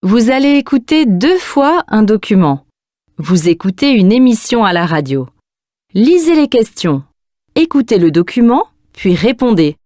Vous allez écouter 2 fois un document. Vous écoutez une émission à la radio. Lisez les questions. Écoutez le document, puis répondez.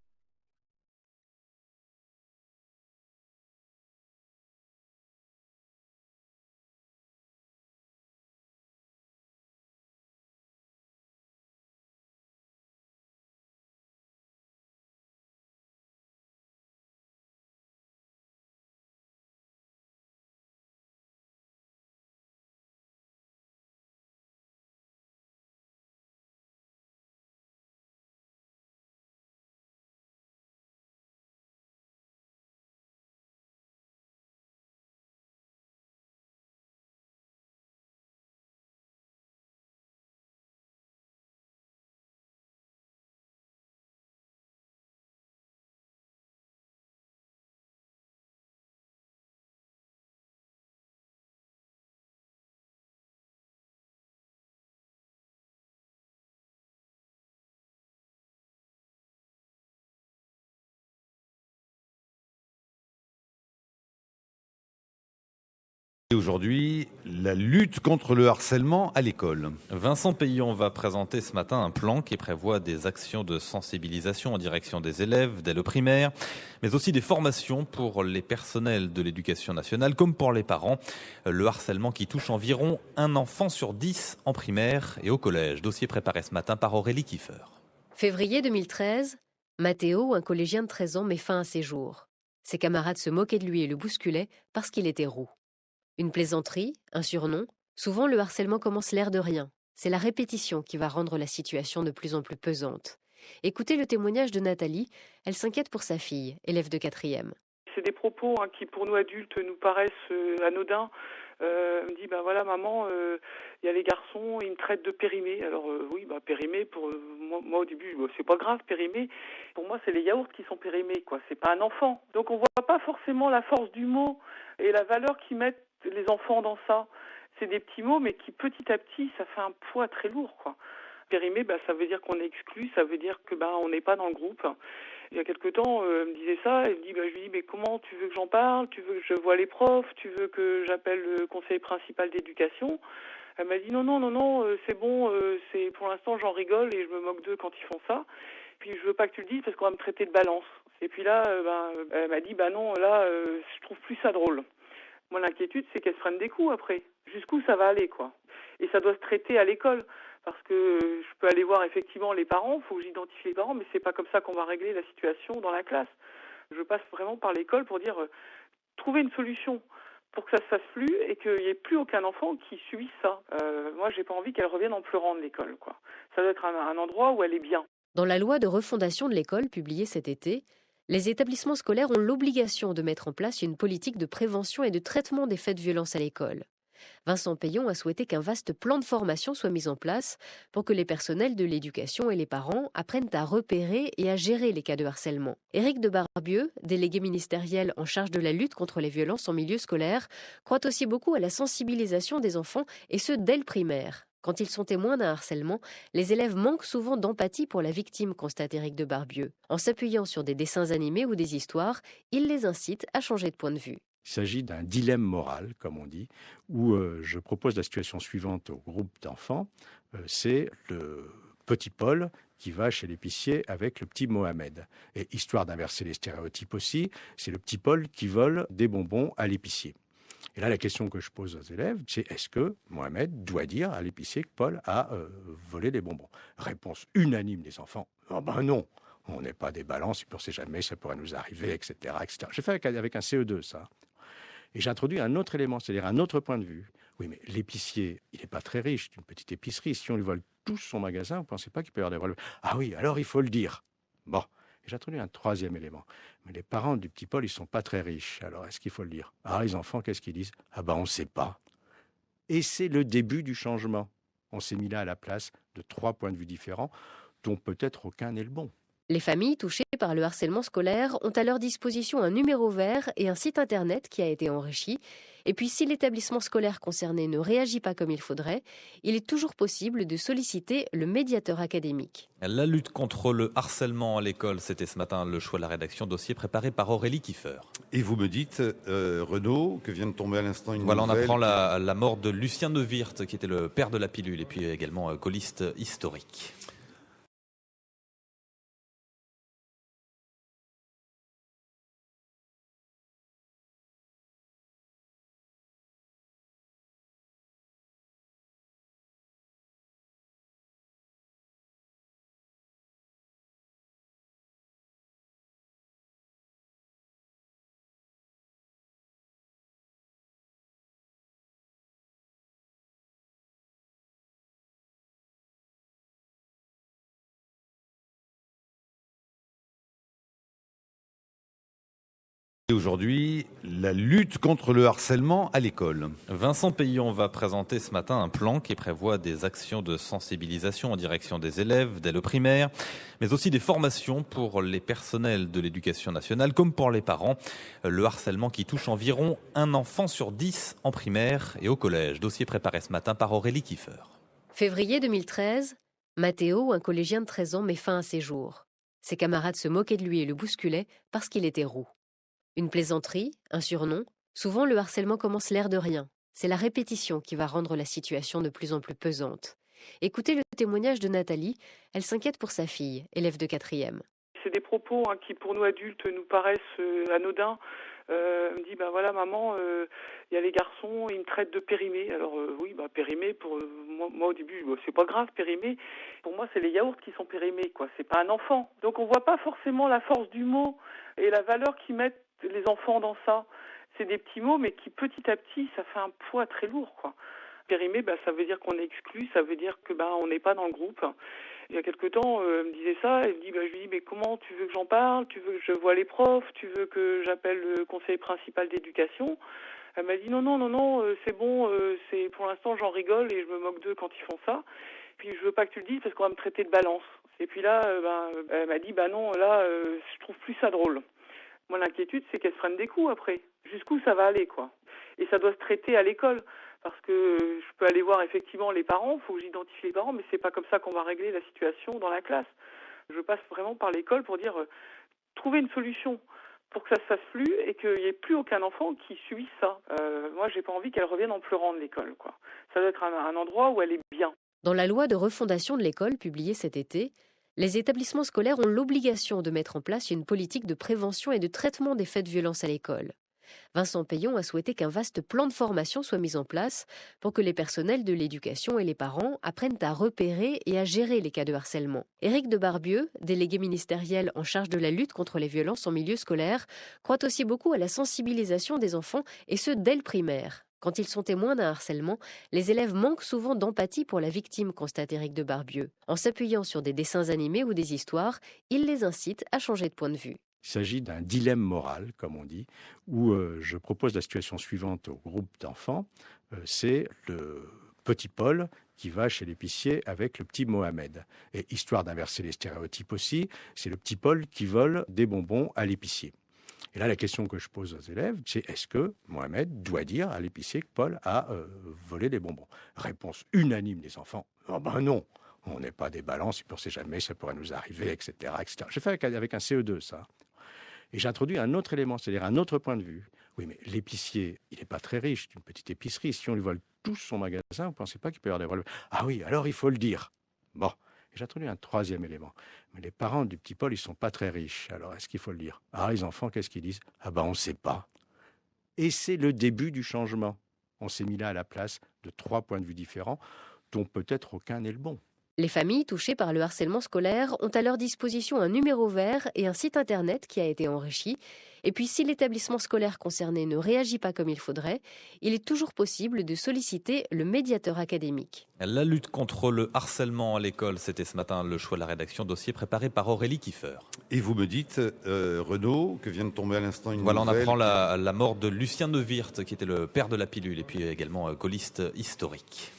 Et aujourd'hui, la lutte contre le harcèlement à l'école. Vincent Payon va présenter ce matin un plan qui prévoit des actions de sensibilisation en direction des élèves dès le primaire, mais aussi des formations pour les personnels de l'éducation nationale comme pour les parents. Le harcèlement qui touche environ un enfant sur 10 en primaire et au collège. Dossier préparé ce matin par Aurélie Kiefer. Février 2013, Matteo, un collégien de 13 ans, met fin à ses jours. Ses camarades se moquaient de lui et le bousculaient parce qu'il était roux. Une plaisanterie, un surnom, souvent le harcèlement commence l'air de rien. C'est la répétition qui va rendre la situation de plus en plus pesante. Écoutez le témoignage de Nathalie, elle s'inquiète pour sa fille, élève de 4e. C'est des propos qui pour nous adultes nous paraissent anodins. Elle me dit voilà maman, il y a les garçons, ils me traitent de périmé. Alors oui, périmé pour moi au début, c'est pas grave périmé. Pour moi c'est les yaourts qui sont périmés quoi, c'est pas un enfant. Donc on voit pas forcément la force du mot et la valeur qu'ils mettent les enfants dans ça. C'est des petits mots mais qui petit à petit ça fait un poids très lourd quoi. Périmé, ça veut dire qu'on est exclu, ça veut dire que on n'est pas dans le groupe. Il y a quelque temps, elle me disait ça, je lui dis, mais comment tu veux que j'en parle? Tu veux que je voie les profs? Tu veux que j'appelle le conseiller principal d'éducation? Elle m'a dit non, c'est bon, c'est pour l'instant j'en rigole et je me moque d'eux quand ils font ça. Puis je veux pas que tu le dises parce qu'on va me traiter de balance. Et puis là, elle m'a dit, non, là, je trouve plus ça drôle. Moi, l'inquiétude, c'est qu'elle se prenne des coups après. Jusqu'où ça va aller, quoi. Et ça doit se traiter à l'école. Parce que je peux aller voir effectivement les parents, il faut que j'identifie les parents, mais c'est pas comme ça qu'on va régler la situation dans la classe. Je passe vraiment par l'école pour dire trouver une solution pour que ça se fasse plus et qu'il n'y ait plus aucun enfant qui subisse ça. Moi, j'ai pas envie qu'elle revienne en pleurant de l'école, quoi. Ça doit être un endroit où elle est bien. Dans la loi de refondation de l'école publiée cet été, les établissements scolaires ont l'obligation de mettre en place une politique de prévention et de traitement des faits de violence à l'école. Vincent Payon a souhaité qu'un vaste plan de formation soit mis en place pour que les personnels de l'éducation et les parents apprennent à repérer et à gérer les cas de harcèlement. Éric de Barbieux, délégué ministériel en charge de la lutte contre les violences en milieu scolaire, croit aussi beaucoup à la sensibilisation des enfants et ce dès le primaire. Quand ils sont témoins d'un harcèlement, les élèves manquent souvent d'empathie pour la victime, constate Éric de Barbieux. En s'appuyant sur des dessins animés ou des histoires, il les incite à changer de point de vue. Il s'agit d'un dilemme moral, comme on dit, où je propose la situation suivante au groupe d'enfants. C'est le petit Paul qui va chez l'épicier avec le petit Mohamed. Et histoire d'inverser les stéréotypes aussi, c'est le petit Paul qui vole des bonbons à l'épicier. Et là, la question que je pose aux élèves, c'est est-ce que Mohamed doit dire à l'épicier que Paul a volé des bonbons? Réponse unanime des enfants, oh non, on n'est pas des balances, on ne sait jamais, ça pourrait nous arriver, etc. etc. J'ai fait avec un CE2 ça. Et j'introduis un autre élément, c'est-à-dire un autre point de vue. Oui, mais l'épicier, il n'est pas très riche, c'est une petite épicerie. Si on lui vole tout son magasin, vous ne pensez pas qu'il peut y avoir des problèmes? Ah oui, alors il faut le dire. Bon, et j'introduis un troisième élément. Mais les parents du petit Paul, ils ne sont pas très riches. Alors, est-ce qu'il faut le dire? Ah, les enfants, qu'est-ce qu'ils disent? Ah on ne sait pas. Et c'est le début du changement. On s'est mis là à la place de 3 points de vue différents, dont peut-être aucun n'est le bon. Les familles touchées par le harcèlement scolaire ont à leur disposition un numéro vert et un site internet qui a été enrichi. Et puis si l'établissement scolaire concerné ne réagit pas comme il faudrait, il est toujours possible de solliciter le médiateur académique. La lutte contre le harcèlement à l'école, c'était ce matin le choix de la rédaction, dossier préparé par Aurélie Kiefer. Et vous me dites, Renaud, que vient de tomber à l'instant une Voilà, on nouvelle. apprend la mort de Lucien Neuwirth, qui était le père de la pilule, et puis également gaulliste historique. Et aujourd'hui, la lutte contre le harcèlement à l'école. Vincent Payon va présenter ce matin un plan qui prévoit des actions de sensibilisation en direction des élèves dès le primaire, mais aussi des formations pour les personnels de l'éducation nationale comme pour les parents. Le harcèlement qui touche environ un enfant sur 10 en primaire et au collège. Dossier préparé ce matin par Aurélie Kiefer. Février 2013, Mathéo, un collégien de 13 ans, met fin à ses jours. Ses camarades se moquaient de lui et le bousculaient parce qu'il était roux. Une plaisanterie, un surnom, souvent le harcèlement commence l'air de rien. C'est la répétition qui va rendre la situation de plus en plus pesante. Écoutez le témoignage de Nathalie, elle s'inquiète pour sa fille, élève de 4e. C'est des propos qui pour nous adultes nous paraissent anodins. Elle me dit, ben voilà maman, il y a les garçons, ils me traitent de périmé. Alors oui, périmé, pour moi au début, c'est pas grave, périmé. Pour moi, c'est les yaourts qui sont périmés, quoi. C'est pas un enfant. Donc on voit pas forcément la force du mot et la valeur qu'ils mettent les enfants dans ça. C'est des petits mots, mais qui petit à petit, ça fait un poids très lourd, quoi. Périmé, ça veut dire qu'on est exclu, ça veut dire que on n'est pas dans le groupe. Il y a quelque temps, elle me disait ça, je lui dis, mais comment tu veux que j'en parle? Tu veux que je voie les profs? Tu veux que j'appelle le conseiller principal d'éducation? Elle m'a dit non, c'est bon, c'est pour l'instant j'en rigole et je me moque d'eux quand ils font ça. Puis je veux pas que tu le dises parce qu'on va me traiter de balance. Et puis là, elle m'a dit, non, là, je trouve plus ça drôle. Moi, l'inquiétude, c'est qu'elle se prenne des coups après. Jusqu'où ça va aller, quoi. Et ça doit se traiter à l'école. Parce que je peux aller voir effectivement les parents, il faut que j'identifie les parents, mais c'est pas comme ça qu'on va régler la situation dans la classe. Je passe vraiment par l'école pour dire, trouver une solution pour que ça se fasse plus et qu'il n'y ait plus aucun enfant qui subisse ça. Moi, j'ai pas envie qu'elle revienne en pleurant de l'école, quoi. Ça doit être un endroit où elle est bien. Dans la loi de refondation de l'école publiée cet été, les établissements scolaires ont l'obligation de mettre en place une politique de prévention et de traitement des faits de violence à l'école. Vincent Payon a souhaité qu'un vaste plan de formation soit mis en place pour que les personnels de l'éducation et les parents apprennent à repérer et à gérer les cas de harcèlement. Éric de Barbieux, délégué ministériel en charge de la lutte contre les violences en milieu scolaire, croit aussi beaucoup à la sensibilisation des enfants et ce dès le primaire. Quand ils sont témoins d'un harcèlement, les élèves manquent souvent d'empathie pour la victime, constate Éric de Barbieux. En s'appuyant sur des dessins animés ou des histoires, il les incite à changer de point de vue. Il s'agit d'un dilemme moral, comme on dit, où je propose la situation suivante au groupe d'enfants. C'est le petit Paul qui va chez l'épicier avec le petit Mohamed. Et histoire d'inverser les stéréotypes aussi, c'est le petit Paul qui vole des bonbons à l'épicier. Et là, la question que je pose aux élèves, c'est est-ce que Mohamed doit dire à l'épicier que Paul a volé des bonbons? Réponse unanime des enfants, oh non, on n'est pas des balances, on ne sait jamais, ça pourrait nous arriver, etc. etc. J'ai fait avec un CE2 ça. Et j'ai introduit un autre élément, c'est-à-dire un autre point de vue. Oui, mais l'épicier, il n'est pas très riche, c'est une petite épicerie. Si on lui vole tout son magasin, vous ne pensez pas qu'il peut y avoir des problèmes? Ah oui, alors il faut le dire. Bon, et j'ai introduit un troisième élément. Mais les parents du petit Paul, ils ne sont pas très riches. Alors, est-ce qu'il faut le dire? Ah, les enfants, qu'est-ce qu'ils disent? Ah on ne sait pas. Et c'est le début du changement. On s'est mis là à la place de 3 points de vue différents, dont peut-être aucun n'est le bon. Les familles touchées par le harcèlement scolaire ont à leur disposition un numéro vert et un site internet qui a été enrichi. Et puis si l'établissement scolaire concerné ne réagit pas comme il faudrait, il est toujours possible de solliciter le médiateur académique. La lutte contre le harcèlement à l'école, c'était ce matin le choix de la rédaction, dossier préparé par Aurélie Kiefer. Et vous me dites, Renaud, que vient de tomber à l'instant une voilà, nouvelle. on apprend la mort de Lucien Neuwirth, qui était le père de la pilule, et puis également gaulliste historique.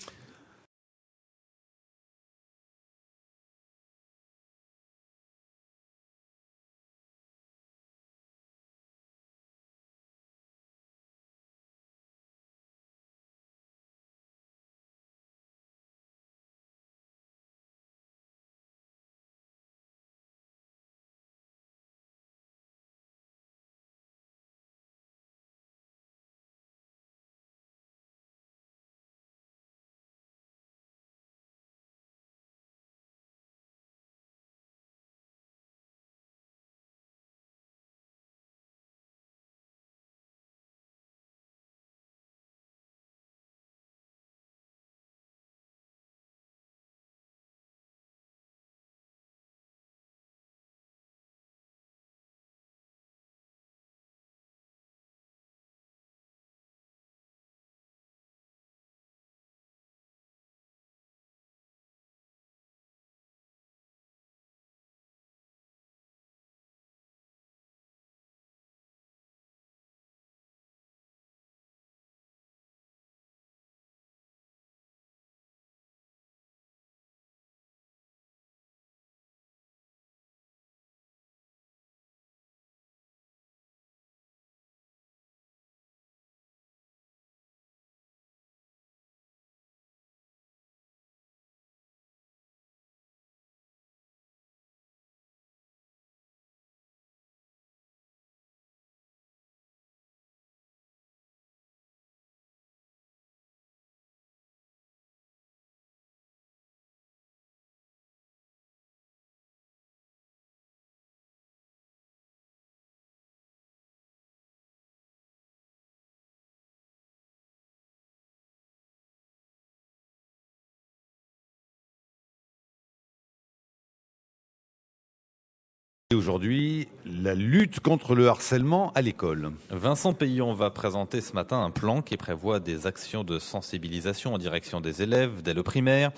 Et aujourd'hui, la lutte contre le harcèlement à l'école. Vincent Payon va présenter ce matin un plan qui prévoit des actions de sensibilisation en direction des élèves dès le primaire,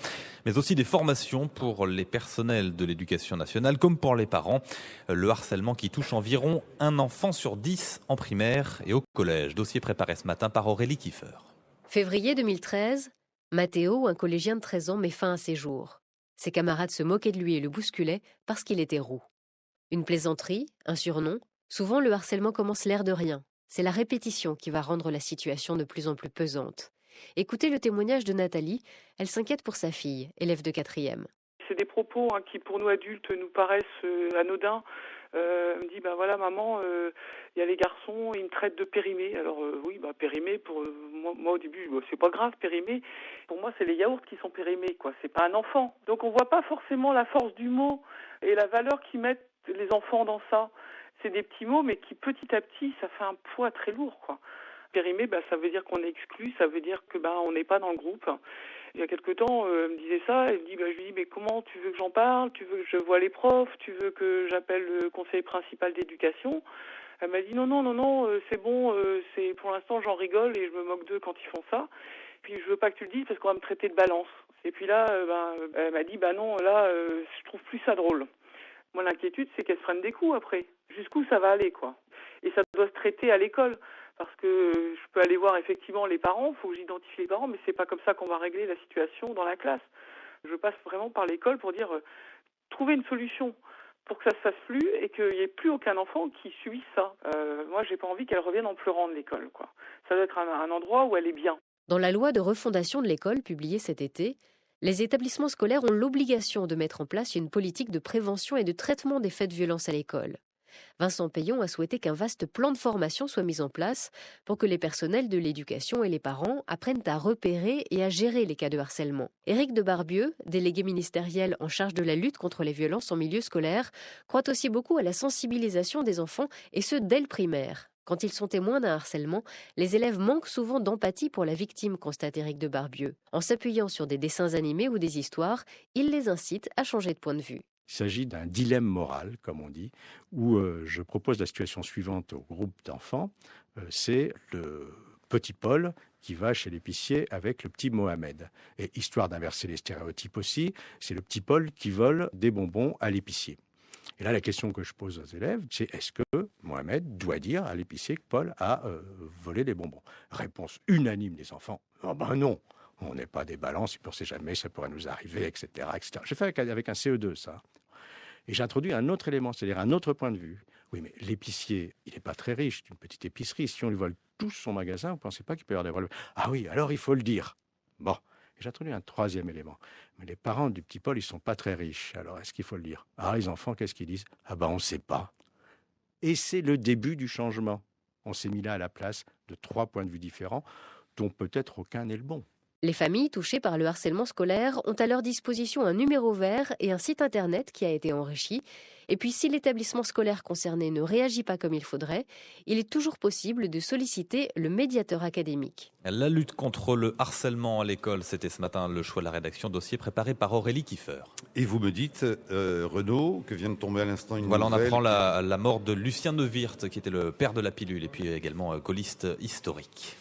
mais aussi des formations pour les personnels de l'éducation nationale comme pour les parents. Le harcèlement qui touche environ un enfant sur 10 en primaire et au collège. Dossier préparé ce matin par Aurélie Kiefer. Février 2013, Mathéo, un collégien de 13 ans, met fin à ses jours. Ses camarades se moquaient de lui et le bousculaient parce qu'il était roux. Une plaisanterie, un surnom, souvent le harcèlement commence l'air de rien. C'est la répétition qui va rendre la situation de plus en plus pesante. Écoutez le témoignage de Nathalie, elle s'inquiète pour sa fille, élève de 4e. C'est des propos qui pour nous adultes nous paraissent anodins. Elle me dit voilà maman, il y a les garçons, ils me traitent de périmé. Alors oui, périmé pour moi au début, c'est pas grave périmé. Pour moi c'est les yaourts qui sont périmés quoi. C'est pas un enfant. Donc on voit pas forcément la force du mot et la valeur qu'ils mettent les enfants dans ça. C'est des petits mots mais qui petit à petit ça fait un poids très lourd quoi. Périmé, ça veut dire qu'on est exclu, ça veut dire que on n'est pas dans le groupe. Il y a quelque temps, elle me disait ça, je lui dis mais comment tu veux que j'en parle, tu veux que je voie les profs, tu veux que j'appelle le conseiller principal d'éducation. Elle m'a dit non, c'est bon, c'est pour l'instant j'en rigole et je me moque d'eux quand ils font ça. Puis je veux pas que tu le dises parce qu'on va me traiter de balance. Et puis là, elle m'a dit non, là je trouve plus ça drôle. Moi l'inquiétude c'est qu'elle se prenne des coups après. Jusqu'où ça va aller quoi. Et ça doit se traiter à l'école. Parce que je peux aller voir effectivement les parents, il faut que j'identifie les parents, mais c'est pas comme ça qu'on va régler la situation dans la classe. Je passe vraiment par l'école pour dire trouver une solution pour que ça se fasse plus et qu'il n'y ait plus aucun enfant qui subisse ça. Moi, j'ai pas envie qu'elle revienne en pleurant de l'école, quoi. Ça doit être un endroit où elle est bien. Dans la loi de refondation de l'école publiée cet été, les établissements scolaires ont l'obligation de mettre en place une politique de prévention et de traitement des faits de violence à l'école. Vincent Payon a souhaité qu'un vaste plan de formation soit mis en place pour que les personnels de l'éducation et les parents apprennent à repérer et à gérer les cas de harcèlement. Éric de Barbieux, délégué ministériel en charge de la lutte contre les violences en milieu scolaire, croit aussi beaucoup à la sensibilisation des enfants et ce dès le primaire. Quand ils sont témoins d'un harcèlement, les élèves manquent souvent d'empathie pour la victime, constate Éric de Barbieux. En s'appuyant sur des dessins animés ou des histoires, il les incite à changer de point de vue. Il s'agit d'un dilemme moral, comme on dit, où je propose la situation suivante au groupe d'enfants. C'est le petit Paul qui va chez l'épicier avec le petit Mohamed. Et histoire d'inverser les stéréotypes aussi, c'est le petit Paul qui vole des bonbons à l'épicier. Et là, la question que je pose aux élèves, c'est est-ce que Mohamed doit dire à l'épicier que Paul a volé des bonbons? Réponse unanime des enfants, oh non. On n'est pas des balances, on ne sait jamais, ça pourrait nous arriver, etc. etc. J'ai fait avec un CE2 ça. Et j'ai introduit un autre élément, c'est-à-dire un autre point de vue. Oui, mais l'épicier, il n'est pas très riche, c'est une petite épicerie. Si on lui vole tout son magasin, vous ne pensez pas qu'il peut y avoir des vols? Ah oui, alors il faut le dire. Bon, et j'ai introduit un troisième élément. Mais les parents du petit Paul, ils ne sont pas très riches. Alors est-ce qu'il faut le dire? Ah, les enfants, qu'est-ce qu'ils disent? Ah on ne sait pas. Et c'est le début du changement. On s'est mis là à la place de 3 points de vue différents, dont peut-être aucun n'est le bon. Les familles touchées par le harcèlement scolaire ont à leur disposition un numéro vert et un site internet qui a été enrichi. Et puis si l'établissement scolaire concerné ne réagit pas comme il faudrait, il est toujours possible de solliciter le médiateur académique. La lutte contre le harcèlement à l'école, c'était ce matin le choix de la rédaction, dossier préparé par Aurélie Kiefer. Et vous me dites, Renaud, que vient de tomber à l'instant une Voilà, on nouvelle. apprend la mort de Lucien Neuwirth, qui était le père de la pilule et puis également gaulliste historique.